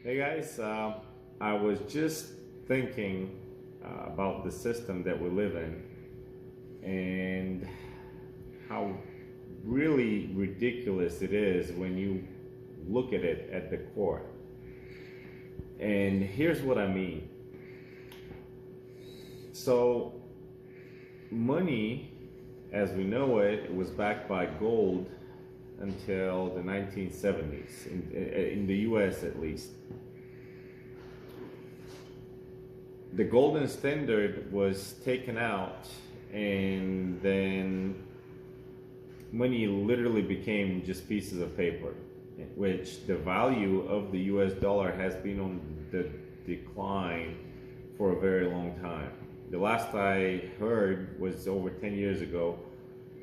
Hey guys, I was just thinking about the system that we live in and how really ridiculous it is when you look at it at the core. And here's what I mean. So, money, as we know it, was backed by gold until the 1970s, in the US at least. The golden standard was taken out, and then money literally became just pieces of paper, which the value of the US dollar has been on the decline for a very long time. The last I heard was over 10 years ago,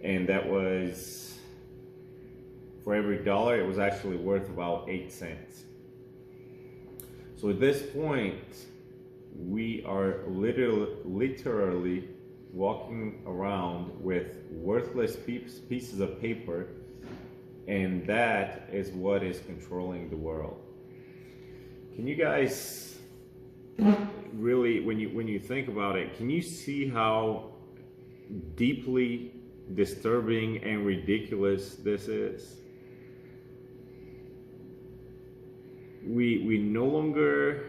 and that was for every dollar, it was actually worth about 8 cents. So at this point, we are literally walking around with worthless pieces of paper, and that is what is controlling the world. Can you guys really, when you think about it, can you see how deeply disturbing and ridiculous this is? We no longer,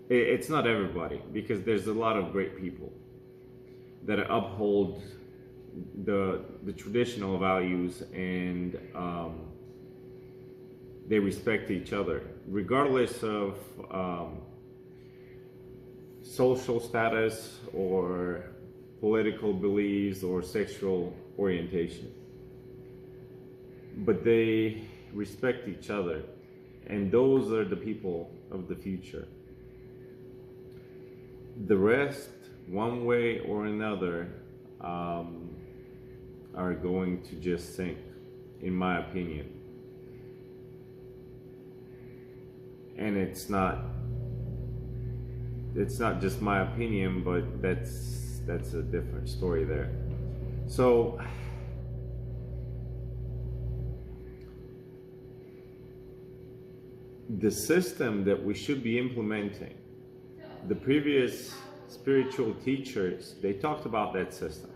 it's not everybody, because there's a lot of great people that uphold the traditional values, and they respect each other regardless of social status or political beliefs or sexual orientation, but they respect each other, and those are the people of the future. The rest, one way or another, are going to just sink, in my opinion. And it's not just my opinion, but that's a different story there. So the system that we should be implementing, the previous spiritual teachers, they talked about that system.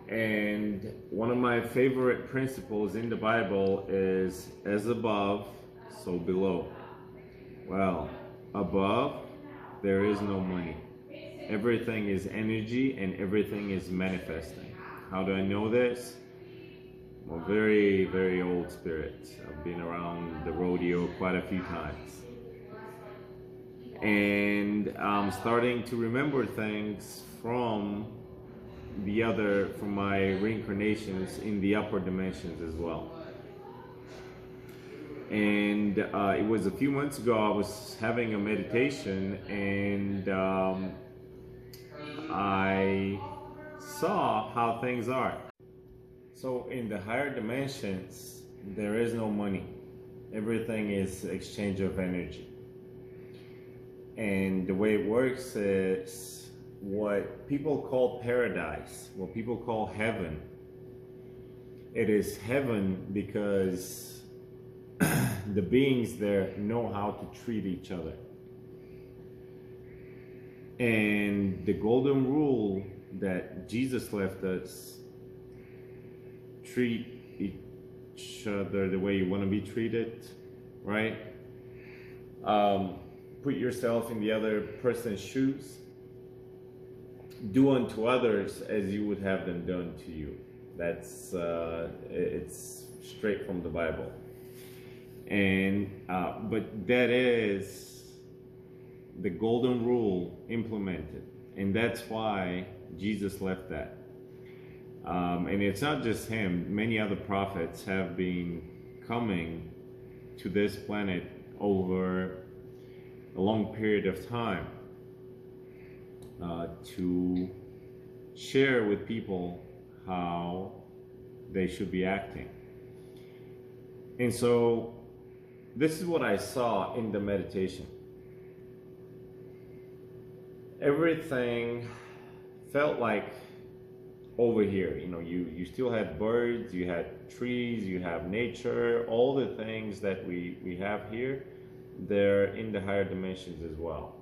And one of my favorite principles in the Bible is, as above, so below. Well, above, there is no money. Everything is energy and everything is manifesting. How do I know this? I'm a very, very old spirit. I've been around the rodeo quite a few times. And I'm starting to remember things from my reincarnations in the upper dimensions as well. And it was a few months ago, I was having a meditation, and I saw how things are. So in the higher dimensions, there is no money. Everything is exchange of energy. And the way it works is what people call paradise, what people call heaven. It is heaven because the beings there know how to treat each other. And the golden rule that Jesus left us: treat each other the way you want to be treated, right? Put yourself in the other person's shoes. Do unto others as you would have them done to you. That's it's straight from the Bible. And but that is the golden rule implemented, and that's why Jesus left that. And it's not just him. Many other prophets have been coming to this planet over a long period of time to share with people how they should be acting. And so this is what I saw in the meditation. Everything felt like over here. You know, you still had birds, you had trees, you have nature, all the things that we have here, they're in the higher dimensions as well.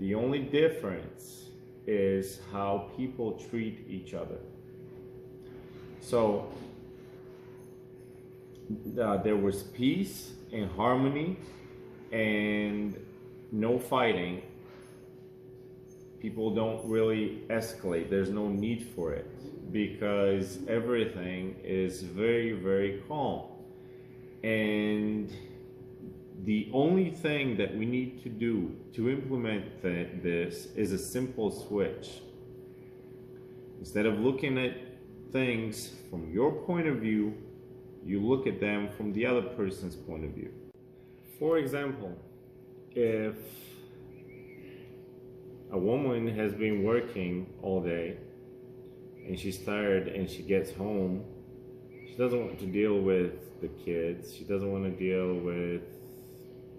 The only difference is how people treat each other. So there was peace and harmony and no fighting. People don't really escalate. There's no need for it because everything is very, very calm. And the only thing that we need to do to implement this is a simple switch. Instead of looking at things from your point of view, you look at them from the other person's point of view. For example, if a woman has been working all day and she's tired and she gets home, she doesn't want to deal with the kids, she doesn't want to deal with,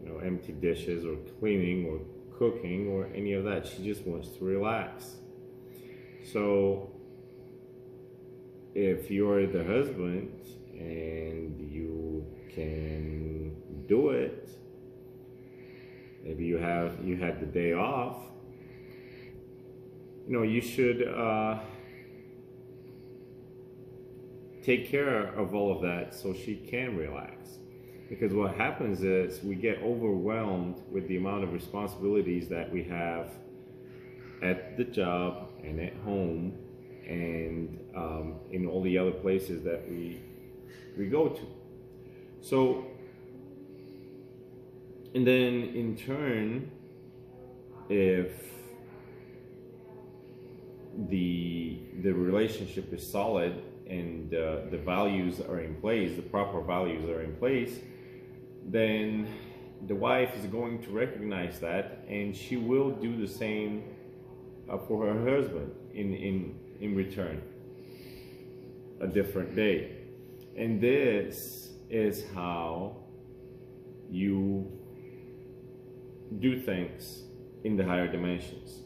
you know, empty dishes or cleaning or cooking or any of that. She just wants to relax. So if you're the husband and you can do it, maybe you had the day off, you know, you should take care of all of that so she can relax. Because what happens is we get overwhelmed with the amount of responsibilities that we have at the job and at home and in all the other places that we go to. So, and then in turn, if the relationship is solid and the values are in place, the proper values are in place, then the wife is going to recognize that and she will do the same for her husband in return, a different day. And this is how you do things in the higher dimensions.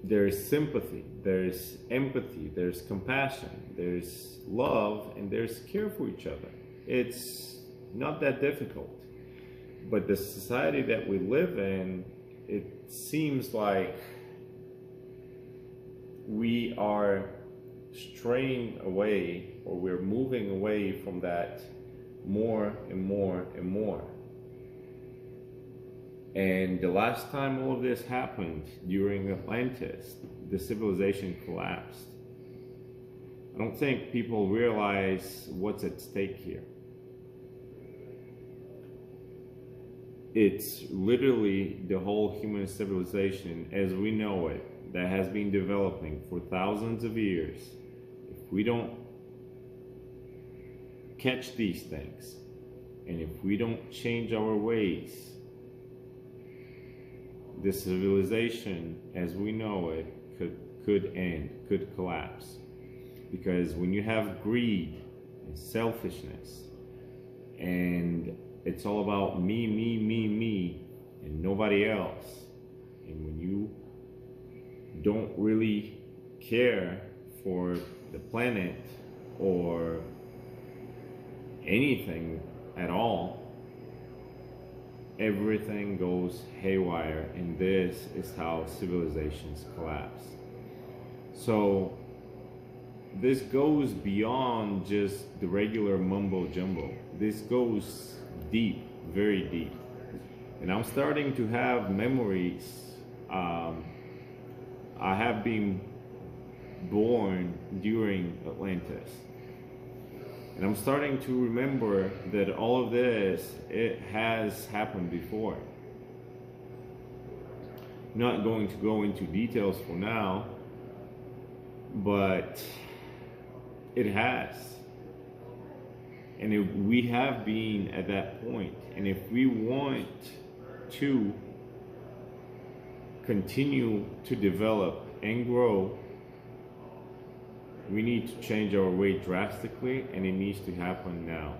There's sympathy, there's empathy, there's compassion, there's love, and there's care for each other. It's not that difficult. But the society that we live in, it seems like we are straying away, or we're moving away from that more and more and more. And the last time all of this happened, during Atlantis, the civilization collapsed. I don't think people realize what's at stake here. It's literally the whole human civilization as we know it that has been developing for thousands of years. If we don't catch these things, and if we don't change our ways, the civilization as we know it could end, could collapse. Because when you have greed and selfishness, and it's all about me, me, me, me, and nobody else, and when you don't really care for the planet or anything at all, everything goes haywire, and this is how civilizations collapse. So this goes beyond just the regular mumbo jumbo. This goes deep, very deep. And I'm starting to have memories. I have been born during Atlantis. And I'm starting to remember that all of this, it has happened before. Not going to go into details for now, but it has. And if we have been at that point, and if we want to continue to develop and grow, we need to change our way drastically, and it needs to happen now.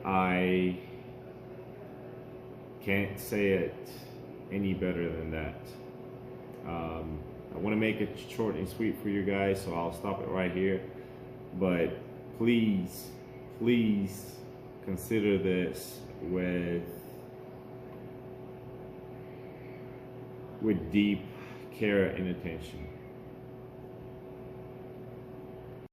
I Can't say it any better than that. I want to make it short and sweet for you guys, so I'll stop it right here. But please, please consider this with deep care and attention.